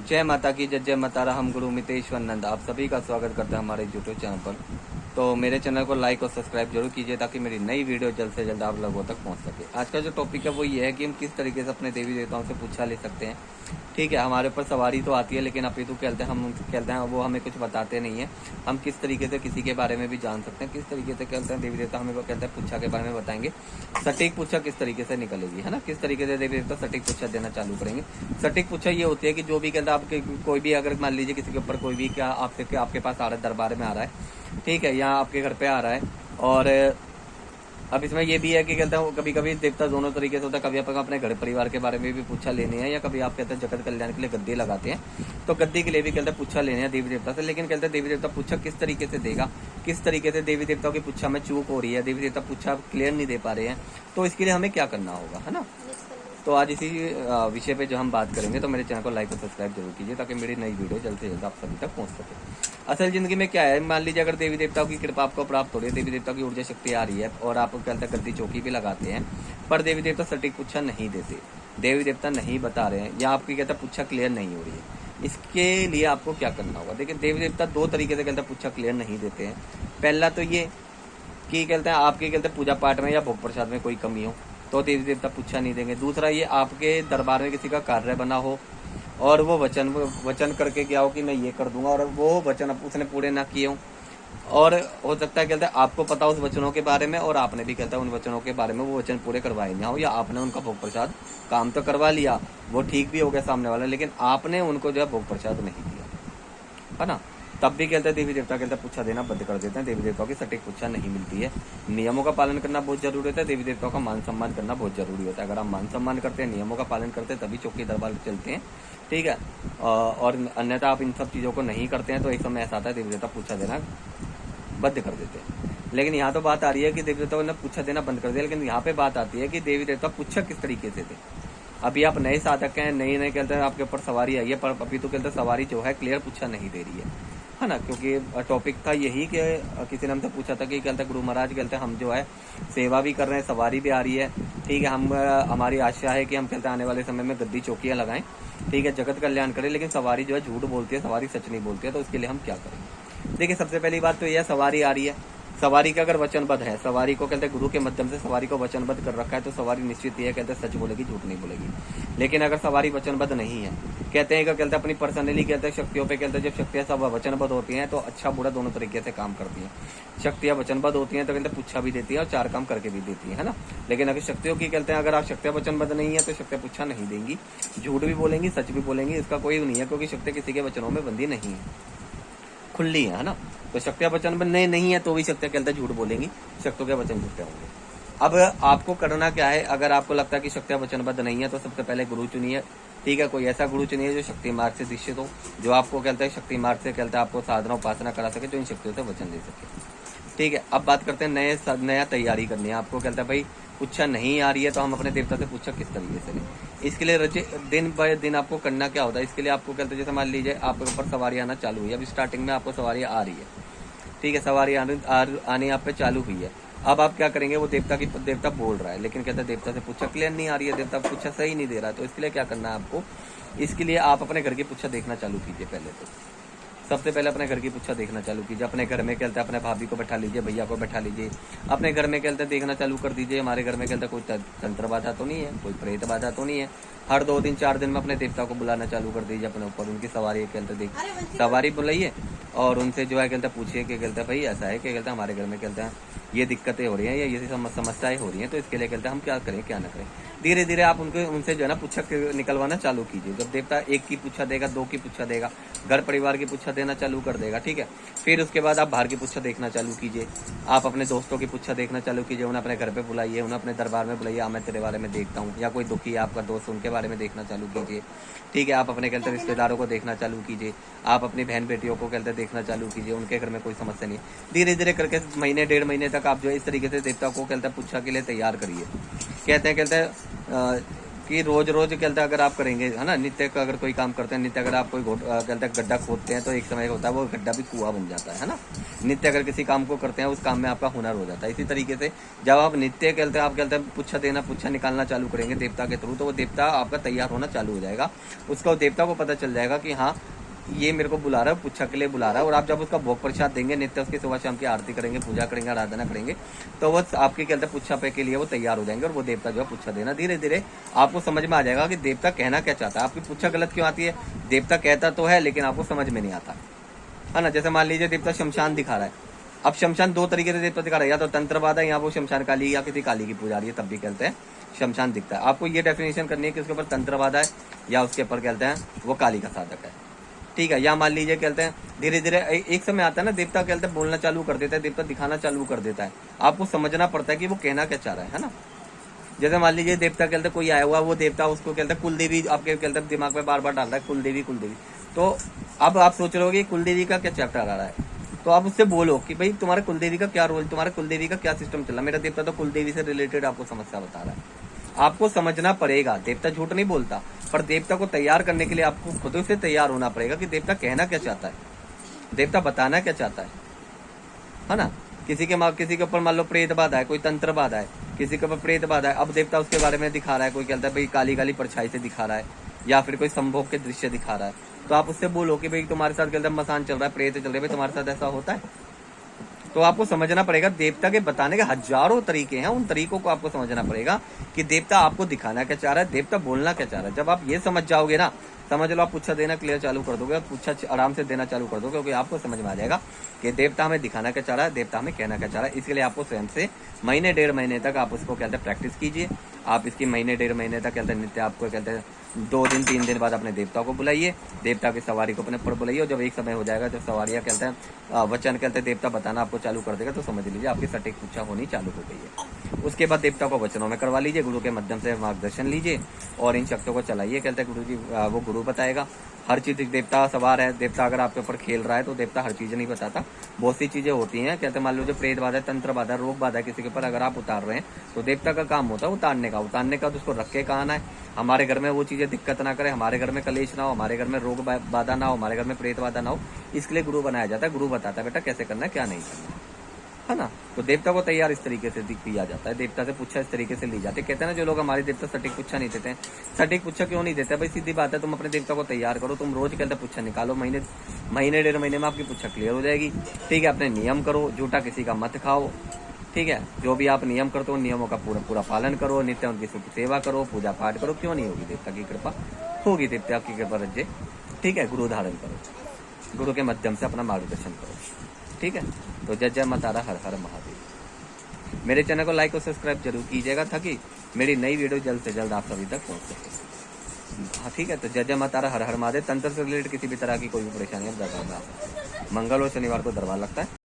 जय माता की जय माता। हम गुरु मितेश्वर नंद आप सभी का स्वागत करते हैं हमारे यूट्यूब चैनल पर। तो मेरे चैनल को लाइक और सब्सक्राइब जरूर कीजिए ताकि मेरी नई वीडियो जल्द से जल्द आप लोगों तक पहुंच सके। आज का जो टॉपिक है वो ये है कि हम किस तरीके से अपने देवी देवताओं से पूछा ले सकते हैं। ठीक है, हमारे ऊपर सवारी तो आती है लेकिन अपितु कहते हैं हम कहते हैं वो हमें कुछ बताते नहीं है। हम किस तरीके से किसी के बारे में भी जान सकते हैं, किस तरीके से कहते हैं देवी देवता हमें वो कहते हैं पूछा के बारे में बताएंगे। सटीक पूछा किस तरीके से निकलेगी, है ना, किस तरीके से देवी देवता सटीक पूछा देना चालू करेंगे। सटीक पूछा ये होती है कि जो भी कहते हैं आपके कोई भी अगर मान लीजिए किसी के ऊपर कोई भी क्या आपके पास आ रहा है, दरबार में आ रहा है, ठीक है, यहाँ आपके घर पे आ रहा है। और अब इसमें ये भी है कि कहते हैं कभी कभी देवता दोनों तरीके से होता है। कभी आप अपने घर परिवार के बारे में भी पूछा लेने हैं, या कभी आप कहते हैं जगत कल्याण के लिए गद्दी लगाते हैं तो गद्दी के लिए भी कहते हैं पूछा लेने हैं देवी देवता से। लेकिन कहते हैं देवी देवता पूछा किस तरीके से देगा, किस तरीके से देवी देवताओं की पूछा में चूक हो रही है, देवी देवता पूछा क्लियर नहीं दे पा रहे हैं, तो इसके लिए हमें क्या करना होगा, है ना। तो आज इसी विषय पे जो हम बात करेंगे, तो मेरे चैनल को लाइक और सब्सक्राइब जरूर कीजिए ताकि मेरी नई वीडियो जल्द से जल्द आप सभी तक पहुंच सके। असल जिंदगी में क्या है, मान लीजिए अगर देवी देवताओं की कृपा आपको प्राप्त हो रही है, देवी देवताओं की ऊर्जा शक्ति आ रही है और आप कहते हैं गद्दी चौकी भी लगाते हैं, पर देवी देवता सटीक पूछा नहीं देते, देवी देवता नहीं बता रहे हैं, या आपकी कहते हैं पूछा क्लियर नहीं हो रही है, इसके लिए आपको क्या करना होगा। देखिए देवी देवता दो तरीके से कहते हैं पूछा क्लियर नहीं देते हैं। पहला तो ये कि कहते हैं आपके कहते हैं पूजा पाठ में या भोग प्रसाद में कोई कमी हो तो देवी देवता पूछा नहीं देंगे। दूसरा ये आपके दरबार में किसी का कार्य बना हो और वो वचन करके क्या हो कि मैं ये कर दूंगा और वो वचन उसने पूरे ना किए हो, और हो सकता है कहते हैं आपको पता उस वचनों के बारे में और आपने भी कहता है उन वचनों के बारे में वो वचन पूरे करवाए ना हो, या आपने उनका भोग प्रसाद काम तो करवा लिया, वो ठीक भी हो गया सामने वाला, लेकिन आपने उनको जो है भोग प्रसाद नहीं दिया, है ना, तब भी कहते हैं देवी देवता कहते हैं पूछा देना बंद कर देते हैं। देवी देवताओं की सटीक पूछा नहीं मिलती है। नियमों का पालन करना बहुत जरूरी होता है, देवी देवताओं का मान सम्मान करना बहुत जरूरी होता है। अगर आप मान सम्मान करते हैं, नियमों का पालन करते हैं, तभी चौकी दरबार चलते हैं, ठीक है। और अन्यथा आप इन सब चीजों को नहीं करते हैं तो एक समय ऐसा आता है देवी देवता पूछा देना बंद कर देते हैं। लेकिन यहाँ तो बात आ रही है कि देवी देवताओं ने पूछा देना बंद कर दिया, लेकिन यहाँ पे बात आती है कि देवी देवता पूछा किस तरीके से थे। अभी आप नए साधक हैं, नए कहते हैं आपके ऊपर सवारी आई है, पर अभी तो कहते हैं सवारी जो है क्लियर पूछा नहीं दे रही है ना, क्योंकि टॉपिक था यही कि किसी ने हमसे पूछा था कि कहते गुरु महाराज कहते हम जो है सेवा भी कर रहे हैं, सवारी भी आ रही है, ठीक है, हम हमारी आशा है कि हम कहते आने वाले समय में गद्दी चौकियां लगाएं, ठीक है, जगत कल्याण करें, लेकिन सवारी जो है झूठ बोलती है, सवारी सच नहीं बोलती है, तो उसके लिए हम क्या करेंगे। देखिए सबसे पहली बात तो यह सवारी आ रही है, सवारी का अगर वचनबद्ध है, सवारी को कहते हैं गुरु के माध्यम से सवारी को वचनबद्ध कर रखा है, तो सवारी निश्चित ही है कहते हैं सच बोलेगी, झूठ नहीं बोलेगी। लेकिन अगर सवारी वचनबद्ध नहीं है, कहते हैं कहते हैं अपनी पर्सनली कहते हैं शक्तियों पे कहते हैं जब शक्तियां सब वचनबद्ध होती हैं तो अच्छा बुरा दोनों तरीके से काम करती हैं। शक्तियां वचनबद्ध होती हैं तो कहते हैं पूछा भी देती है और चार काम करके भी देती है ना। लेकिन अगर शक्तियों की कहते हैं अगर आप शक्तियां वचनबद्ध नहीं है तो शक्तियां पूछा नहीं देंगी, झूठ भी बोलेंगी, सच भी बोलेंगी, इसका कोई नहीं है, क्योंकि शक्ति किसी के वचनों में बंदी नहीं है, खुली है ना। तो शक्तियां वचनबद्ध नहीं है तो भी शक्तियां कहते हैं झूठ बोलेंगी, शक्तियों के वचन झूठे होंगे। अब आपको करना क्या है, अगर आपको लगता है कि शक्तियां वचनबद्ध नहीं है तो सबसे पहले गुरु चुनिए, ठीक है, कोई ऐसा गुरु चुनिए जो शक्ति मार्ग से दीक्षित हो, जो आपको कहते हैं शक्ति मार्ग से कहते हैं आपको साधना उपासना करा सके, जो इन शक्तियों से वचन दे सके, ठीक है। अब बात करते हैं नया तैयारी करनी है आपको, कहता है भाई पूछा नहीं आ रही है तो हम अपने देवता से पूछा किस तरीके से लें। इसके लिए दिन बाय दिन आपको करना क्या होता है, इसके लिए आपको कहते हैं जैसे मान लीजिए आपके ऊपर सवारी आना चालू हुई है, अभी स्टार्टिंग में आपको सवारी आ रही है, ठीक है, सवारी आने आप पे चालू हुई है। अब आप क्या करेंगे, वो देवता बोल रहा है लेकिन कहते हैं देवता से पूछा क्लियर नहीं आ रही है, देवता पूछा सही नहीं दे रहा है, तो इसके लिए क्या करना है आपको, इसके लिए आप अपने घर की पूछा देखना चालू कीजिए। पहले तो सबसे पहले अपने घर की पूछा देखना चालू कीजिए। अपने घर में कहते हैं अपने भाभी को बैठा लीजिए, भैया को बैठा लीजिए, अपने घर में कहते हैं देखना चालू कर दीजिए हमारे घर में कहते कोई तंत्र बाधा तो नहीं है, कोई प्रेत बाधा तो नहीं है। हर 2 दिन 4 दिन में अपने देवता को बुलाना चालू कर दीजिए अपने ऊपर, उनकी सवारी कहते देख सवारी बुलाइए और उनसे जो है कहते पूछिए कि कहते भाई ऐसा है कि कहते हमारे घर में कहते हैं ये दिक्कतें हो रही हैं या ये समस्याएं हो रही हैं, तो इसके लिए कहते हैं हम क्या करें क्या ना करें। धीरे धीरे आप उनसे जो है ना पूछा निकलवाना चालू कीजिए। जब देवता 1 की पूछा देगा, 2 की पूछा देगा, घर परिवार की पूछा देना चालू कर देगा, ठीक है। फिर उसके बाद आप बाहर की पूछा देखना चालू कीजिए, आप अपने दोस्तों की पूछा देखना चालू कीजिए, उन्हें अपने घर पे बुलाइए, उन्हें अपने दरबार में बुलाइए, मैं तेरे बारे में देखता हूँ, या कोई दुखी है आपका दोस्त उनके बारे में देखना चालू कीजिए, ठीक है। आप अपने कहते रिश्तेदारों को देखना चालू कीजिए, आप अपनी बहन बेटियों को कहते देखना चालू कीजिए, उनके घर में कोई समस्या नहीं। धीरे धीरे करके महीने 1.5 महीने तक आप जो है इस तरीके से देवता को कहते पूछा के लिए तैयार करिए। कहते हैं कि रोज रोज कहते हैं अगर आप करेंगे, है ना, नित्य का अगर कोई काम करते हैं, नित्य अगर आप कोई कहते हैं गड्ढा खोदते हैं तो एक समय होता है वो गड्ढा भी कुआं बन जाता है ना। नित्य अगर किसी काम को करते हैं उस काम में आपका हुनर हो जाता है। इसी तरीके से जब आप नित्य कहते हैं, आप कहते हैं पुच्छा देना, पुच्छा निकालना चालू करेंगे देवता के थ्रू, तो वो देवता आपका तैयार होना चालू हो जाएगा। उसका देवता को पता चल जाएगा कि हाँ ये मेरे को बुला रहा है, पुच्छा के लिए बुला रहा है। और आप जब उसका भोग प्रसाद देंगे, नित्य उसकी सुबह शाम की आरती करेंगे, पूजा करेंगे, आराधना करेंगे, तो वो आपके कहते हैं पुच्छा पे के लिए वो तैयार हो जाएंगे। और वो देवता जो है पुच्छा देना, धीरे धीरे आपको समझ में आ जाएगा कि देवता कहना क्या चाहता है। आपकी पुच्छा गलत क्यों आती है? देवता कहता तो है लेकिन आपको समझ में नहीं आता, है ना। जैसे मान लीजिए देवता शमशान दिखा रहा है। अब शमशान दो तरीके से देवता दिखा रहा है, या तो तंत्रवाद है, या वो शमशान काली या किसी काली की पूजा रही है, तब भी कहते हैं शमशान दिखता है। आपको ये डेफिनेशन करनी है कि उसके ऊपर तंत्रवाद है या उसके ऊपर कहते हैं वो काली का साधक है, ठीक है। या मान लीजिए कहते हैं धीरे धीरे एक समय आता है ना, देवता कहते हैं बोलना चालू कर देता है, देवता दिखाना चालू कर देता है। आपको समझना पड़ता है कि वो कहना क्या चाह रहा है ना। जैसे मान लीजिए देवता कहते हैं कोई आया हुआ, वो देवता उसको कहते हैं कुलदेवी आपके कहते हैं दिमाग में बार बार डाल रहा है कुलदेवी कुलदेवी। तो अब आप सोच रहे हो कुलदेवी का क्या चैप्टर आ रहा है, तो आप उससे बोलो कि भाई तुम्हारे कुलदेवी का क्या रोल, तुम्हारे कुलदेवी का क्या सिस्टम चल रहा है। मेरा देवता तो कुलदेवी से रिलेटेड आपको समस्या बता रहा है। आपको समझना पड़ेगा, देवता झूठ नहीं बोलता, पर देवता को तैयार करने के लिए आपको खुद से तैयार होना पड़ेगा कि देवता कहना क्या चाहता है, देवता बताना क्या चाहता है ना। किसी के ऊपर मान लो प्रेत बाधा है, कोई तंत्र बाधा है, किसी के ऊपर प्रेत बाधा है। अब देवता उसके बारे में दिखा रहा है, कोई कहता है भाई काली काली परछाई से दिखा रहा है, या फिर कोई संभोग के दृश्य दिखा रहा है, तो आप उससे बोलो कि भाई तुम्हारे साथ कहते हैं मसान चल रहा है, प्रेत चल रहे, भाई तुम्हारे साथ ऐसा होता है। तो आपको समझना पड़ेगा देवता के बताने के हजारों तरीके हैं, उन तरीकों को आपको समझना पड़ेगा कि देवता आपको दिखाना क्या चाह रहा है, देवता बोलना क्या चाह रहा है। जब आप ये समझ जाओगे ना, समझ लो आप पुच्छा देना क्लियर चालू कर दोगे, पुच्छा आराम से देना चालू कर दोगे, क्योंकि आपको समझ में आ जाएगा कि देवता हमें दिखाना क्या चाह रहा है, देवता हमें कहना क्या चाह रहा है। इसके लिए आपको स्वयं से महीने डेढ़ महीने तक आप उसको कहते हैं प्रैक्टिस कीजिए। आप इसकी महीने डेढ़ महीने तक कहते हैं नित्य आपको कहते हैं 2 दिन 3 दिन बाद अपने देवता को बुलाइए, देवता की सवारी को अपने पर बुलाइए। और जब एक समय हो जाएगा, जब सवारियाँ कहते हैं वचन कहते हैं देवता बताना आपको चालू कर देगा, तो समझ लीजिए आपकी सटीक पुच्छा होनी चालू हो गई है। उसके बाद देवता को वचनों में करवा लीजिए, गुरु के माध्यम से मार्गदर्शन लीजिए और इन शक्तियों को चलाइए। कहते हैं गुरु जी वो गुरु बताएगा हर चीज। देवता सवार है, देवता अगर आपके ऊपर खेल रहा है तो देवता हर चीज नहीं बताता, बहुत सी चीजें होती हैं। कहते हैं मान लो जो प्रेत बाधा है, तंत्र बाधा, रोग बाधा है किसी के ऊपर, अगर आप उतार रहे हैं तो देवता का काम होता है उतारने का तो उसको रख के कहा है हमारे घर में वो चीजें दिक्कत ना करे, हमारे घर में कलेश ना हो, हमारे घर में रोग बाधा ना हो, हमारे घर में प्रेत बाधा ना हो। इसके लिए गुरु बनाया जाता है, गुरु बताता है बेटा कैसे करना है क्या नहीं करना है ना। तो देवता को तैयार इस तरीके से किया जाता है, देवता से पूछा इस तरीके से ली जाती है। कहते हैं ना जो लोग हमारे देवता सटीक पूछा नहीं देते हैं, सटीक पूछा क्यों नहीं देते? भाई सीधी बात है, तुम अपने देवता को तैयार करो, तुम रोज कहते पूछा निकालो, महीने डेढ़ महीने में आपकी पूछा क्लियर हो जाएगी, ठीक है। अपने नियम करो, झूठा किसी का मत खाओ, ठीक है। जो भी आप नियम करते हो नियमों का पूरा पालन करो, नित्य उनकी सेवा करो, पूजा पाठ करो, क्यों नहीं होगी देवता की कृपा, होगी देवता की कृपा रज्जे, ठीक है। गुरु धारण करो, गुरु के माध्यम से अपना मार्गदर्शन करो, ठीक है। तो जय जय माता हर हर महादेव। मेरे चैनल को लाइक और सब्सक्राइब जरूर कीजिएगा ताकि मेरी नई वीडियो जल्द से जल्द आप सभी तक पहुंच सके। हाँ ठीक है। तो जय जय माता हर हर महादेव। तंत्र से रिलेटेड किसी भी तरह की कोई भी परेशानी है, मंगल और शनिवार को दरबार लगता है।